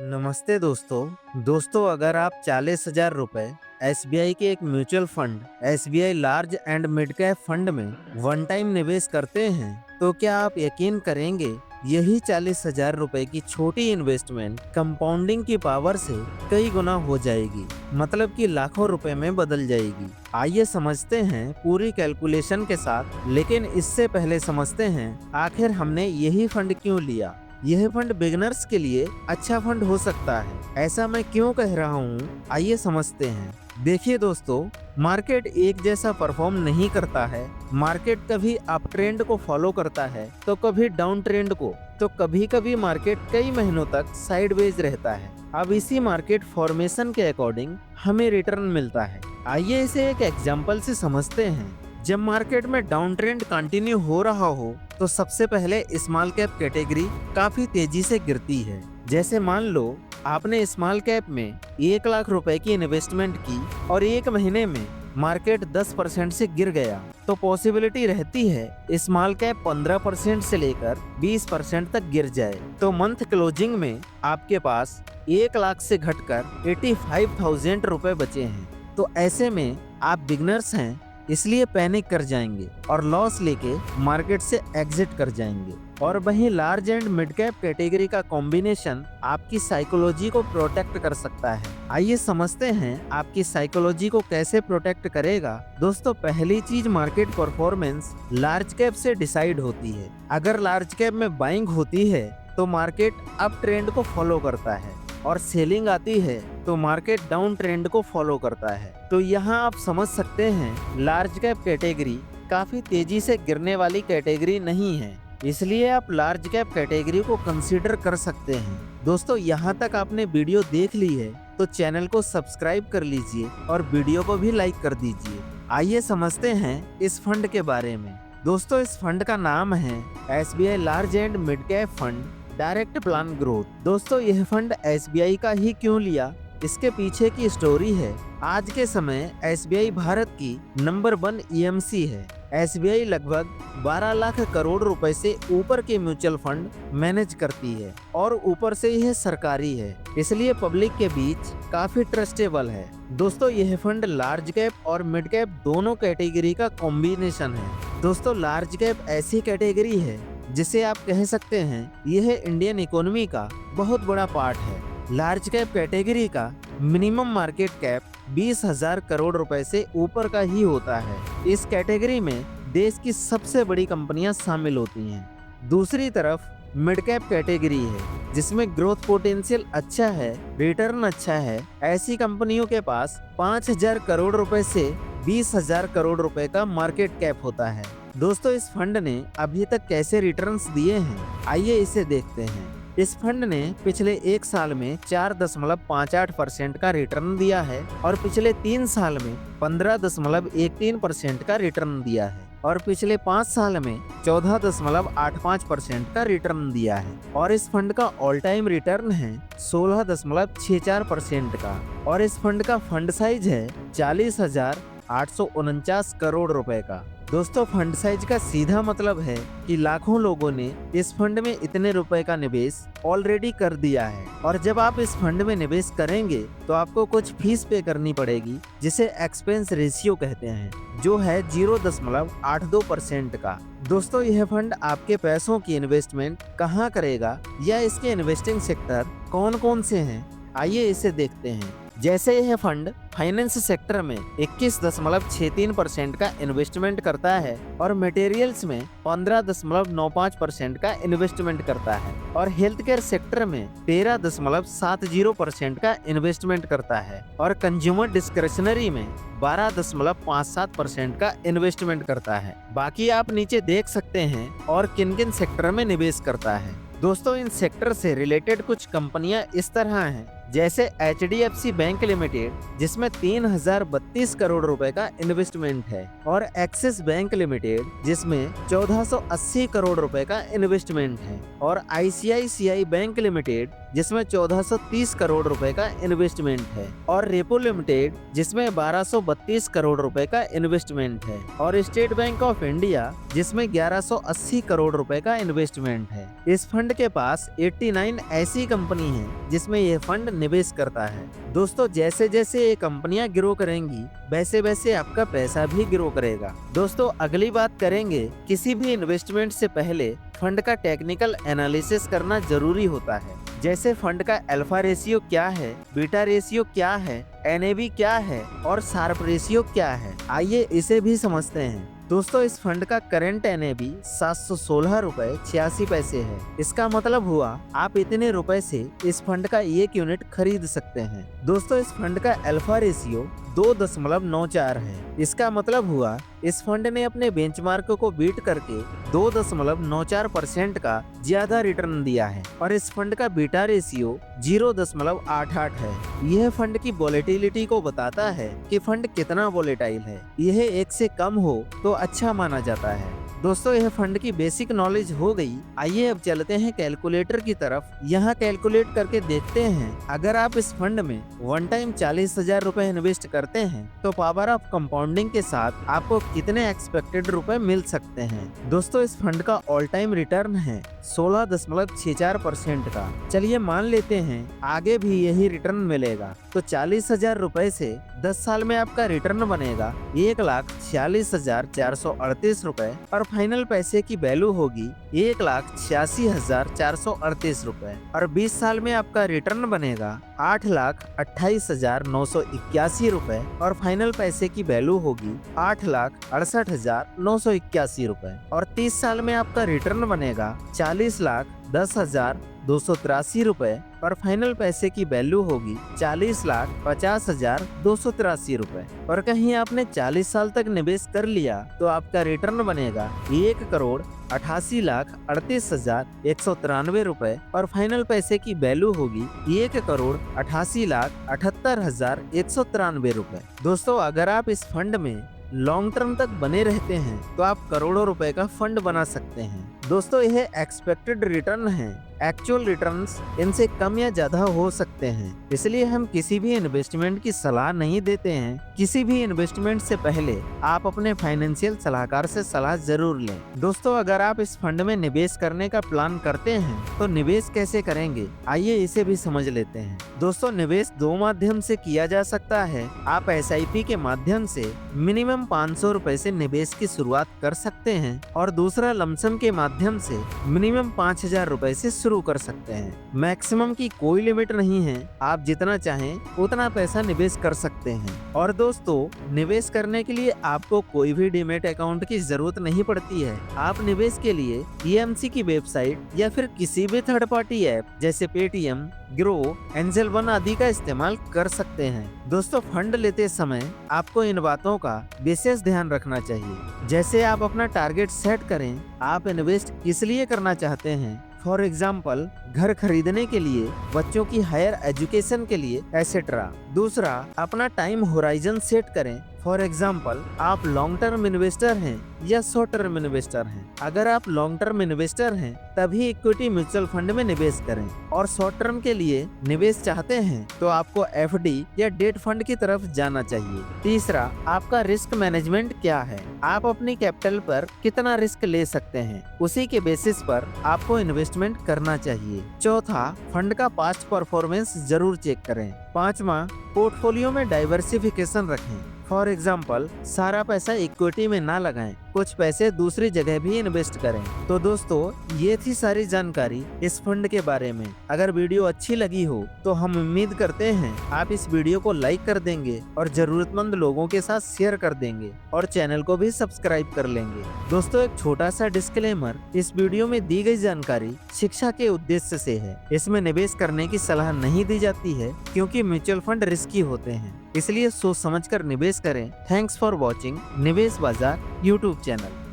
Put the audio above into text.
नमस्ते दोस्तों अगर आप 40,000 रुपए एसबीआई के एक mutual fund SBI large and mid cap fund में वन टाइम निवेश करते हैं तो क्या आप यकीन करेंगे यही 40,000 रुपए की छोटी इन्वेस्टमेंट कंपाउंडिंग की पावर से कई गुना हो जाएगी। मतलब कि लाखों रुपए में बदल जाएगी। आइए समझते हैं पूरी कैलकुलेशन के साथ, लेकिन इससे पहले समझते हैं आखिर हमने यही फंड क्यों लिया। यह फंड बिगिनर्स के लिए अच्छा फंड हो सकता है, ऐसा मैं क्यों कह रहा हूँ, आइए समझते हैं। देखिए दोस्तों, मार्केट एक जैसा परफॉर्म नहीं करता है। मार्केट कभी अप ट्रेंड को फॉलो करता है तो कभी डाउन ट्रेंड को, तो कभी कभी मार्केट कई महीनों तक साइडवेज रहता है। अब इसी मार्केट फॉर्मेशन के अकॉर्डिंग हमें रिटर्न मिलता है। आइए इसे एक एग्जाम्पल से समझते हैं। जब मार्केट में डाउन ट्रेंड कंटिन्यू हो रहा हो तो सबसे पहले स्मॉल कैप कैटेगरी काफी तेजी से गिरती है। जैसे मान लो आपने स्मॉल कैप में 1 लाख रुपए की इन्वेस्टमेंट की और एक महीने में मार्केट 10% से गिर गया तो पॉसिबिलिटी रहती है स्मॉल कैप 15% से लेकर 20% तक गिर जाए। तो मंथ क्लोजिंग में आपके पास 1 लाख से घटकर 85,000 रुपए बचे हैं। तो ऐसे में आप बिगनर्स हैं इसलिए पैनिक कर जाएंगे और लॉस लेके मार्केट से एग्जिट कर जाएंगे। और वहीं large and mid cap category का कॉम्बिनेशन आपकी साइकोलॉजी को प्रोटेक्ट कर सकता है। आइए समझते हैं आपकी साइकोलॉजी को कैसे प्रोटेक्ट करेगा। दोस्तों, पहली चीज मार्केट परफॉर्मेंस लार्ज कैप से डिसाइड होती है। अगर लार्ज कैप में बाइंग होती है तो मार्केट अप ट्रेंड को फॉलो करता है और सेलिंग आती है तो मार्केट डाउन ट्रेंड को फॉलो करता है। तो यहाँ आप समझ सकते हैं लार्ज कैप कैटेगरी काफी तेजी से गिरने वाली कैटेगरी नहीं है, इसलिए आप लार्ज कैप कैटेगरी को कंसीडर कर सकते हैं। दोस्तों, यहाँ तक आपने वीडियो देख ली है तो चैनल को सब्सक्राइब कर लीजिए और वीडियो को भी लाइक कर दीजिए। आइए समझते हैं इस फंड के बारे में। दोस्तों, इस फंड का नाम है SBI large and mid cap fund direct plan growth. दोस्तों, यह फंड एसबीआई का ही क्यों लिया, इसके पीछे की स्टोरी है। आज के समय एसबीआई भारत की नंबर 1 ईएमसी है। एसबीआई लगभग 12 लाख करोड़ रुपए से ऊपर के म्यूचुअल फंड मैनेज करती है और ऊपर से यह सरकारी है, इसलिए पब्लिक के बीच काफी ट्रस्टेबल है। दोस्तों, यह फंड लार्ज कैप और मिड कैप दोनों कैटेगरी का कॉम्बिनेशन है। दोस्तों, लार्ज कैप ऐसी कैटेगरी है जिसे आप कह सकते हैं यह इंडियन इकोनॉमी का बहुत बड़ा पार्ट है। लार्ज कैप कैटेगरी का मिनिमम मार्केट कैप 20,000 करोड़ रुपए से ऊपर का ही होता है। इस कैटेगरी में देश की सबसे बड़ी कंपनियां शामिल होती हैं। दूसरी तरफ मिड कैप कैटेगरी है जिसमें ग्रोथ पोटेंशियल अच्छा है, रिटर्न अच्छा है। ऐसी कंपनियों के पास 5,000 करोड़ रुपए से 20,000 करोड़ रुपए का मार्केट कैप होता है। दोस्तों, इस फंड ने अभी तक कैसे रिटर्न्स दिए हैं, आइए इसे देखते हैं। इस फंड ने पिछले एक साल में 4.58% का रिटर्न दिया है और पिछले 3 साल में 15.13% का रिटर्न दिया है और पिछले 5 साल में 14.85% का रिटर्न दिया है। और इस फंड का ऑल टाइम रिटर्न है 16.64% का। और इस फंड का फंड साइज है 40,849 करोड़ रुपए का। दोस्तों, फंड साइज का सीधा मतलब है कि लाखों लोगों ने इस फंड में इतने रुपए का निवेश ऑलरेडी कर दिया है। और जब आप इस फंड में निवेश करेंगे तो आपको कुछ फीस पे करनी पड़ेगी जिसे एक्सपेंस रेशियो कहते हैं, जो है 0.82% का। दोस्तों, यह फंड आपके पैसों की इन्वेस्टमेंट कहाँ करेगा या इसके इन्वेस्टिंग सेक्टर कौन कौन से हैं, आइए इसे देखते हैं। जैसे यह फंड फाइनेंस सेक्टर में 21.63% का इन्वेस्टमेंट करता है और मटेरियल्स में 15.95% का इन्वेस्टमेंट करता है और हेल्थ केयर सेक्टर में 13.70% का इन्वेस्टमेंट करता है और कंज्यूमर डिस्क्रिशनरी में 12.57% का इन्वेस्टमेंट करता है। बाकी आप नीचे देख सकते हैं और किन किन सेक्टर में निवेश करता है। दोस्तों, इन सेक्टर से रिलेटेड कुछ कंपनियां इस तरह हैं, जैसे एचडीएफसी बैंक लिमिटेड जिसमें 3,032 करोड़ रुपए का इन्वेस्टमेंट है और एक्सिस बैंक लिमिटेड जिसमें 1,480 करोड़ रुपए का इन्वेस्टमेंट है और आईसीआईसीआई बैंक लिमिटेड जिसमें 1430 करोड़ रुपए का इन्वेस्टमेंट है, और रेपो लिमिटेड जिसमें 1232 करोड़ रुपए का इन्वेस्टमेंट है, और स्टेट बैंक ऑफ इंडिया जिसमें 1180 करोड़ रुपए का इन्वेस्टमेंट है। इस फंड के पास 89 ऐसी कंपनी है जिसमें यह फंड निवेश करता है। दोस्तों, जैसे जैसे ये कंपनियां ग्रो करेंगी वैसे वैसे आपका पैसा भी ग्रो करेगा। दोस्तों, अगली बात करेंगे, किसी भी इन्वेस्टमेंट से पहले फंड का टेक्निकल एनालिसिस करना जरूरी होता है। जैसे फंड का अल्फा रेशियो क्या है, बीटा रेशियो क्या है, एनएवी क्या है और शार्प रेशियो क्या है। आइए इसे भी समझते हैं। दोस्तों, इस फंड का करंट एनएवी 716 रुपए 86 पैसे है। इसका मतलब हुआ आप इतने रुपए से इस फंड का 1 यूनिट खरीद सकते हैं। दोस्तों, इस फंड का अल्फा रेशियो 2.94 है। इसका मतलब हुआ इस फंड ने अपने बेंचमार्क को बीट करके 2.94% का ज्यादा रिटर्न दिया है, और इस फंड का बीटा रेशियो 0.88 है। यह फंड की वोलेटिलिटी को बताता है कि फंड कितना वोलेटाइल है। यह 1 से कम हो तो अच्छा माना जाता है। दोस्तों, यह फंड की बेसिक नॉलेज हो गई। आइए अब चलते हैं कैलकुलेटर की तरफ। यहाँ कैलकुलेट करके देखते हैं, अगर आप इस फंड में वन टाइम 40,000 रुपए इन्वेस्ट करते हैं तो पावर ऑफ कंपाउंडिंग के साथ आपको कितने एक्सपेक्टेड रुपए मिल सकते हैं। दोस्तों, इस फंड का ऑल टाइम रिटर्न है 16.64% का। चलिए मान लेते हैं आगे भी यही रिटर्न मिलेगा, तो 40,000 रुपए से 10 साल में आपका रिटर्न बनेगा 1,46,438 रुपए, और फाइनल पैसे की वैल्यू होगी 1,86,438 रुपए, और 20 साल में आपका रिटर्न बनेगा 8,28,981 रुपए, और फाइनल पैसे की वैल्यू होगी 8,68,981 रुपए, और 30 साल में आपका रिटर्न बनेगा 40,10,283 रुपए, और फाइनल पैसे की वैल्यू होगी 40,50,283 रुपए। और कहीं आपने 40 साल तक निवेश कर लिया तो आपका रिटर्न बनेगा 1,80,38,193 रुपए, और फाइनल पैसे की वैल्यू होगी 1,80,78,193 रुपए। दोस्तों, अगर आप इस फंड में लॉन्ग टर्म तक बने रहते हैं तो आप करोड़ों रुपए का फंड बना सकते हैं। दोस्तों, यह एक्सपेक्टेड रिटर्न है, एक्चुअल रिटर्न्स इनसे कम या ज्यादा हो सकते हैं, इसलिए हम किसी भी इन्वेस्टमेंट की सलाह नहीं देते हैं। किसी भी इन्वेस्टमेंट से पहले आप अपने फाइनेंशियल सलाहकार से सलाह जरूर लें। दोस्तों, अगर आप इस फंड में निवेश करने का प्लान करते हैं तो निवेश कैसे करेंगे, आइए इसे भी समझ लेते हैं। दोस्तों, निवेश 2 माध्यम से किया जा सकता है। आप SIP के माध्यम से मिनिमम 500 रुपए से निवेश की शुरुआत कर सकते हैं, और दूसरा लमसम के माध्यम से मिनिमम 5,000 रुपए से शुरू कर सकते हैं। मैक्सिमम की कोई लिमिट नहीं है, आप जितना चाहें उतना पैसा निवेश कर सकते हैं। और दोस्तों, निवेश करने के लिए आपको कोई भी डीमैट अकाउंट की जरूरत नहीं पड़ती है। आप निवेश के लिए EMC की वेबसाइट या फिर किसी भी थर्ड पार्टी ऐप जैसे पेटीएम, ग्रो, एंजल वन आदि का इस्तेमाल कर सकते हैं। दोस्तों, फंड लेते समय आपको इन बातों का विशेष ध्यान रखना चाहिए। जैसे आप अपना टारगेट सेट करें, आप इन्वेस्ट किस लिए करना चाहते हैं। फॉर एग्जाम्पल, घर खरीदने के लिए, बच्चों की हायर एजुकेशन के लिए, एसेट्रा। दूसरा, अपना टाइम होराइजन सेट करें। फॉर एग्जाम्पल, आप लॉन्ग टर्म इन्वेस्टर हैं या शॉर्ट टर्म इन्वेस्टर हैं। अगर आप लॉन्ग टर्म इन्वेस्टर हैं तभी इक्विटी म्यूचुअल फंड में निवेश करें, और शॉर्ट टर्म के लिए निवेश चाहते हैं तो आपको FD या डेट फंड की तरफ जाना चाहिए। तीसरा, आपका रिस्क मैनेजमेंट क्या है, आप अपनी कैपिटल पर कितना रिस्क ले सकते हैं, उसी के बेसिस पर आपको इन्वेस्टमेंट करना चाहिए। चौथा, फंड का पास्ट परफॉर्मेंस जरूर चेक करें। पांचवा, पोर्टफोलियो में डाइवर्सिफिकेशन रखें। फॉर एग्जाम्पल, सारा पैसा इक्विटी में ना लगाएं, कुछ पैसे दूसरी जगह भी इन्वेस्ट करें। तो दोस्तों, ये थी सारी जानकारी इस फंड के बारे में। अगर वीडियो अच्छी लगी हो तो हम उम्मीद करते हैं आप इस वीडियो को लाइक कर देंगे और जरूरतमंद लोगों के साथ शेयर कर देंगे, और चैनल को भी सब्सक्राइब कर लेंगे। दोस्तों, एक छोटा सा डिस्क्लेमर, इस वीडियो में दी गई जानकारी शिक्षा के उद्देश्य से है। इसमें निवेश करने की सलाह नहीं दी जाती है, क्योंकि म्यूचुअल फंड रिस्की होते हैं, इसलिए सोच समझकर निवेश करें। थैंक्स फॉर वॉचिंग निवेश बाजार यूट्यूब चैनल।